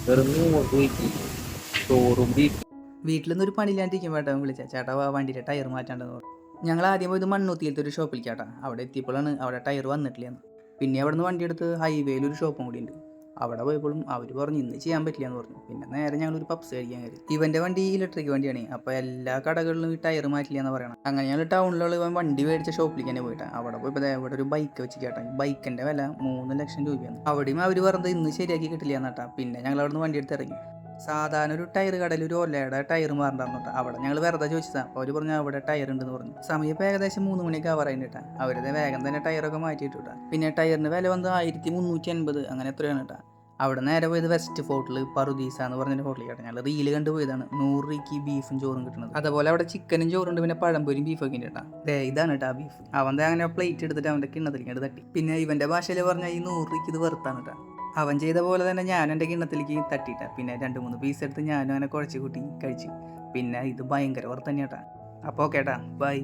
വെറും 100 രൂപയ്ക്ക് ചോറും ബീഫ്. വീട്ടിലൊന്നും ഒരു പണിയില്ലാണ്ടിരിക്കുമ്പോൾ ഏട്ടാ വിളിച്ച ചേട്ടാ വണ്ടിയുടെ ടയർ മാറ്റാണ്ടെന്ന് പറഞ്ഞു. ഞങ്ങൾ ആദ്യം പോയത് മണ്ണുത്തിയിലത്തെ ഒരു ഷോപ്പിലേക്കാട്ടാ. അവിടെ എത്തിയപ്പോഴാണ് അവിടെ ടയർ വന്നിട്ടില്ലെന്ന്. പിന്നെ അവിടെ നിന്ന് വണ്ടിയെടുത്ത് ഹൈവേയിൽ ഒരു ഷോപ്പും കൂടി ഉണ്ട്. അവിടെ പോയപ്പോഴും അവർ പറഞ്ഞു ഇന്ന് ചെയ്യാൻ പറ്റില്ല എന്ന് പറഞ്ഞു. പിന്നെ നേരെ ഞങ്ങളൊരു പപ്സ് കഴിക്കാൻ കയറി. ഇവൻ്റെ വണ്ടി ഇലക്ട്രിക് വണ്ടിയാണ്. അപ്പോൾ എല്ലാ കടകളിലും ഈ ടയർ മാറ്റില്ല എന്ന് പറയണം. അങ്ങനെ ഞങ്ങൾ ടൗണിലുള്ള ഇവൻ വണ്ടി മേടിച്ച ഷോപ്പിലേക്ക് തന്നെ പോയിട്ടാണ്. അവിടെ പോയപ്പോൾ ഇവിടെ ഒരു ബൈക്ക് വെച്ച് കേട്ടാ. ബൈക്കിൻ്റെ വില 3 ലക്ഷം രൂപയാണ്. അവിടെയും അവർ പറഞ്ഞത് ഇന്ന് ശരിയാക്കി കിട്ടില്ല എന്നാട്ടാ. പിന്നെ ഞങ്ങൾ അവിടെ നിന്ന് വണ്ടി എടുത്ത് ഇറങ്ങി. സാധാരണ ഒരു ടയർ കടയിൽ ഒരു ഒലയുടെ ടയർ മാറണ്ടായിരുന്നു കേട്ടോ. അവിടെ ഞങ്ങൾ വെറുതെ ചോദിച്ചതാണ്. അപ്പോൾ അവർ പറഞ്ഞു അവിടെ ടയർ ഉണ്ടെന്ന് പറഞ്ഞു. സമയം ഇപ്പോൾ ഏകദേശം 3 മണിയൊക്കെ ആവാറായിട്ട് കേട്ടോ. അവരുടെ വേഗം തന്നെ ടയറൊക്കെ മാറ്റിയിട്ട് കേട്ടോ. പിന്നെ ടയറിന് വില വന്നത് 1380 അങ്ങനെ എത്രയാണ് കേട്ടോ. അവിടെ നേരെ പോയത് വെസ്റ്റ് ഫോർട്ടിൽ പറുദീസ എന്ന് പറഞ്ഞൊരു ഹോട്ടലിൽ കേട്ടോ. ഞങ്ങൾ റീല് കണ്ടു പോയതാണ്. 100 രൂപയ്ക്ക് ബീഫും ചോറും കിട്ടുന്നത്. അതുപോലെ അവിടെ ചിക്കനും ചോറുണ്ട്, പിന്നെ പഴംപൊരിയും ബീഫൊക്കെ ഉണ്ട് കേട്ടോ. ഇതാണ് കേട്ടോ ബീഫ്. അവൻ്റെ അങ്ങനെ പ്ലേറ്റ് എടുത്തിട്ട് അവൻ്റെ കിണ്ണത്തിലേക്ക് തട്ടി. പിന്നെ ഇവൻ്റെ ഭാഷയിൽ പറഞ്ഞാൽ ഈ 100 രൂപയ്ക്ക് ഇത് വെറുത്താണ് കേട്ടോ. അവൻ ചെയ്ത പോലെ തന്നെ ഞാൻ എൻ്റെ കിണ്ണത്തിലേക്ക് തട്ടിയിട്ട. പിന്നെ 2-3 പീസ് എടുത്ത് ഞാനും അങ്ങനെ കുഴച്ച് കൂട്ടി കഴിച്ചു. പിന്നെ ഇത് ഭയങ്കര വെറുതെ തന്നെയാട്ടാ. അപ്പോൾ കേട്ടാ ബൈ.